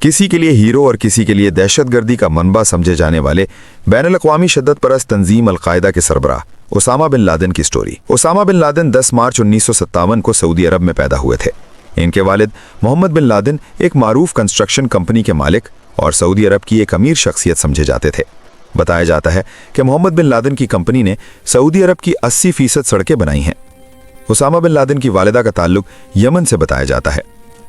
किसी के लिए हीरो और किसी के लिए दहशतगर्दी का मनबा समझे जाने वाले बैनुल-अक़वामी शिद्दत परस्त तंजीम अल-कायदा के सरबराह ओसामा बिन लादेन की स्टोरी। ओसामा बिन लादेन 10 मार्च 1957 को सऊदी अरब में पैदा हुए थे। इनके वालिद मोहम्मद बिन लादेन एक मारूफ कंस्ट्रक्शन कंपनी के मालिक और सऊदी अरब की एक अमीर शख्सियत समझे जाते थे। बताया जाता है कि मोहम्मद बिन लादेन की कंपनी ने सऊदी अरब की 80% सड़कें बनाई हैं। ओसामा बिन लादेन की वालिदा का ताल्लुक यमन से बताया जाता है।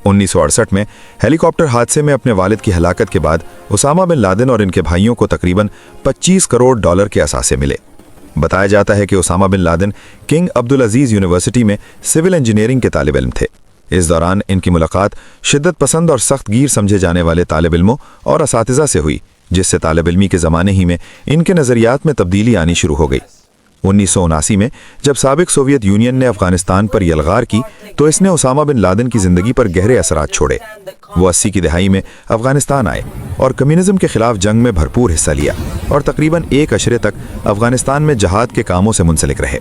1968 में हेलीकॉप्टर हादसे में अपने वालिद की हलाकत के बाद ओसामा बिन लादेन और इनके भाइयों को तकरीबन 25 करोड़ डॉलर के असासे मिले। बताया जाता है कि Osama bin Laden king Abdul Aziz university में सिविल इंजीनियरिंग के तालिब इल्म थे। इस दौरान इनकी मुलाकात शिद्दत पसंद और सख्त गीर समझे जाने वाले तालिब इल्मों और असातिज़ा से हुई, जिससे तालिब इल्मी के ज़माने ही में इनके नज़रियात में तब्दीली आनी शुरू हो गई। 1979 में जब साबिक सोवियत यूनियन ने अफगानिस्तान पर यलगार की तो इसने ओसामा बिन लादेन की ज़िंदगी पर गहरे असरात छोड़े। वो 80 की दहाई में अफगानिस्तान आए और कम्युनिज्म के खिलाफ जंग में भरपूर हिस्सा लिया और तकरीबन एक अशरे तक अफगानिस्तान में जहाद के कामों से मुंसलिक रहे।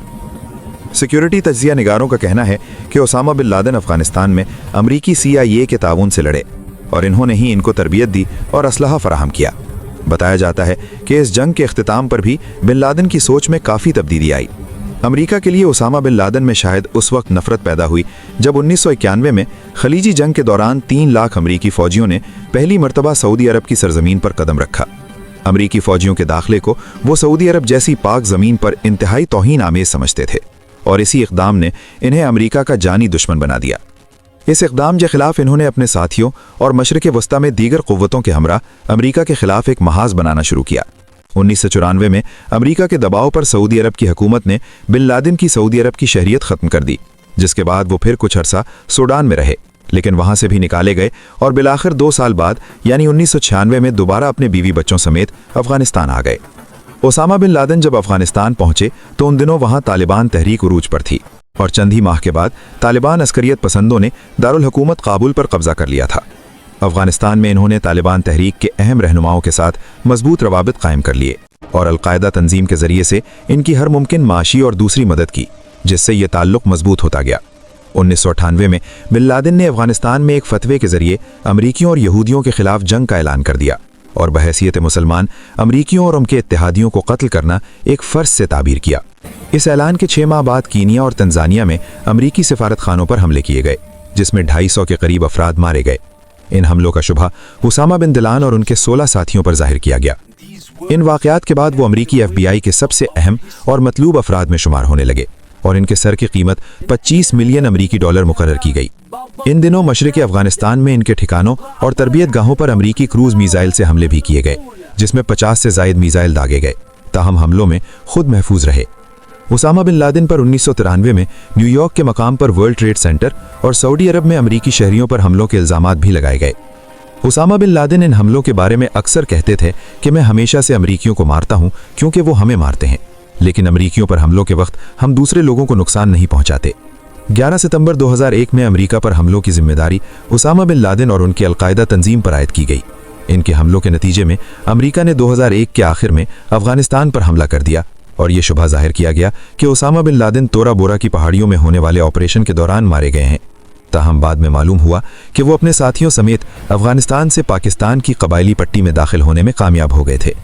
सिक्योरिटी तज्जिया निगारों का कहना है कि ओसामा बिन लादेन अफगानिस्तान में अमरीकी CIA के ताउन से लड़े और इन्होंने ही इनको तरबियत दी और असलहा फराहम किया। बताया जाता है कि इस जंग के इख्तिताम पर भी बिन लादेन की सोच में काफ़ी तब्दीली आई। अमेरिका के लिए ओसामा बिन लादेन में शायद उस वक्त नफरत पैदा हुई जब 1991 में खलीजी जंग के दौरान 3 लाख अमरीकी फ़ौजियों ने पहली मरतबा सऊदी अरब की सरजमीन पर कदम रखा। अमरीकी फ़ौजियों के दाखिले को वो सऊदी अरब जैसी पाक ज़मीन पर इंतहाई तौहीन आमेज़ समझते थे और इसी इक़दाम ने इन्हें अमरीका का जानी दुश्मन बना दिया। इस इक़दाम के खिलाफ इन्होंने अपने साथियों और मशरिक़ वस्ता में दीगर क़ुव्वतों के हमरा अमरीका के खिलाफ एक महाज बनाना शुरू किया। 1994 में अमरीका के दबाव पर सऊदी अरब की हुकूमत ने बिन लादेन की सऊदी अरब की शहरियत ख़त्म कर दी, जिसके बाद वो फिर कुछ अरसा सूडान में रहे, लेकिन वहाँ से भी निकाले गए और बिलाखिर 2 साल बाद यानी 1996 में दोबारा अपने बीवी बच्चों समेत अफ़गानिस्तान आ गए। ओसामा बिन लादेन जब अफ़गानिस्तान पहुँचे तो उन दिनों वहाँ तालिबान तहरीक उरूज पर थी और चंद ही माह के बाद तालिबान अस्करियत पसंदों ने दारुल हुकूमत काबुल पर कब्जा कर लिया था। अफगानिस्तान में इन्होंने तालिबान तहरीक के अहम रहनुमाओं के साथ मजबूत रवाबित कायम कर लिए और अल-कायदा तंजीम के जरिए से इनकी हर मुमकिन माशी और दूसरी मदद की, जिससे यह ताल्लुक मजबूत होता गया। 1998 में बिन लादेन ने अफगानिस्तान में एक फतवे के जरिए अमरीकियों और यहूदियों के खिलाफ जंग का ऐलान कर दिया और बहैसियत मुसलमान अमरीकियों और उनके इत्तेहादियों को कत्ल करना एक फ़र्ज से ताबीर किया। इस ऐलान के 6 माह बाद कीनिया और तंजानिया में अमरीकी सिफारत खानों पर हमले किए गए, जिसमें 250 के करीब अफराद मारे गए। इन हमलों का शुबहा उसामा बिन दिलान और उनके 16 साथियों पर जाहिर किया गया। इन वाक़यात के बाद वो अमरीकी FBI के सबसे अहम और मतलूब अफराद में शुमार होने लगे और इनके सर की कीमत 25 मिलियन अमरीकी डॉलर मुकर्रर की गई। इन दिनों मशरिक़ अफगानिस्तान में इनके ठिकानों और तरबियत गाहों पर अमरीकी क्रूज़ मीज़ाइल से हमले भी किए गए, जिसमें 50 से ज़ायद मीज़ाइल दागे गए, ताहम हमलों में खुद महफूज रहे। ओसामा बिन लादेन पर 1993 में न्यूयॉर्क के मकाम पर वर्ल्ड ट्रेड सेंटर और सऊदी अरब में अमरीकी शहरियों पर हमलों के इल्ज़ामात भी लगाए गए। ओसामा बिन लादेन इन हमलों के बारे में अक्सर कहते थे कि मैं हमेशा से अमरीकियों को मारता हूं क्योंकि वो हमें मारते हैं, लेकिन अमरीकियों पर हमलों के वक्त हम दूसरे लोगों को नुकसान नहीं पहुंचाते। 11 सितंबर 2001 में अमरीका पर हमलों की जिम्मेदारी ओसामा बिन लादेन और उनकी अल-कायदा तंजीम पर आयद की गई। इनके हमलों के नतीजे में अमरीका ने 2001 के आखिर में अफगानिस्तान पर हमला कर दिया और ये शुबहा जाहिर किया गया कि ओसामा बिन लादेन तोरा बोरा की पहाड़ियों में होने वाले ऑपरेशन के दौरान मारे गए हैं। ताहम बाद में मालूम हुआ कि वो अपने साथियों समेत अफगानिस्तान से पाकिस्तान की कबायली पट्टी में दाखिल होने में कामयाब हो गए थे।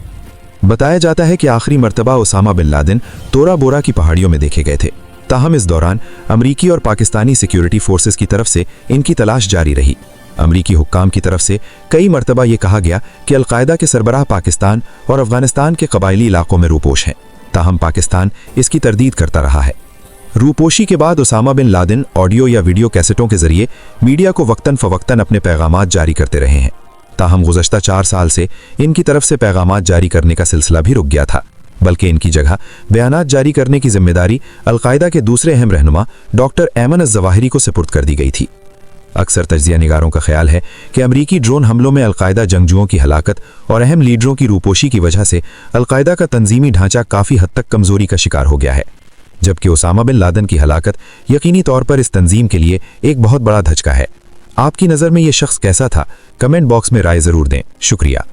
बताया जाता है कि आखिरी मरतबा ओसामा बिन लादेन तोरा बोरा की पहाड़ियों में देखे गए थे। ताहम इस दौरान अमरीकी और पाकिस्तानी सिक्योरिटी फोर्सेस की तरफ से इनकी तलाश जारी रही। अमरीकी हुक्काम की तरफ से कई मरतबा ये कहा गया कि अल-कायदा के सरबराह पाकिस्तान और अफगानिस्तान के कबायली इलाकों में रूपोश हैं, ताहम पाकिस्तान इसकी तरदीद करता रहा है। रूपोशी के बाद ओसामा बिन लादेन ऑडियो या वीडियो कैसेटों के जरिए मीडिया को वक्तन फ़वक्तन अपने पैगामात जारी करते रहे हैं। ताहम गुज़श्ता 4 साल से इनकी तरफ से पैगामात जारी करने का सिलसिला भी रुक गया था, बल्कि इनकी जगह बयानात जारी करने की जिम्मेदारी अल-कायदा के दूसरे अहम रहनुमा डॉक्टर ऐमन अज़-ज़वाहिरी को सुपुर्द कर दी गई थी। अक्सर तज्जिया निगारों का ख्याल है कि अमरीकी ड्रोन हमलों में अल-कायदा जंगजुओं की हलाकत और अहम लीडरों की रूपोशी की वजह से अल-कायदा का तंजीमी ढांचा काफ़ी हद तक कमज़ोरी का शिकार हो गया है, जबकि ओसामा बिन लादेन की हलाकत यकीनी तौर पर इस तंजीम के लिए एक बहुत बड़ा धचका है। आपकी नज़र में ये शख्स कैसा था? कमेंट बॉक्स में राय ज़रूर दें। शुक्रिया।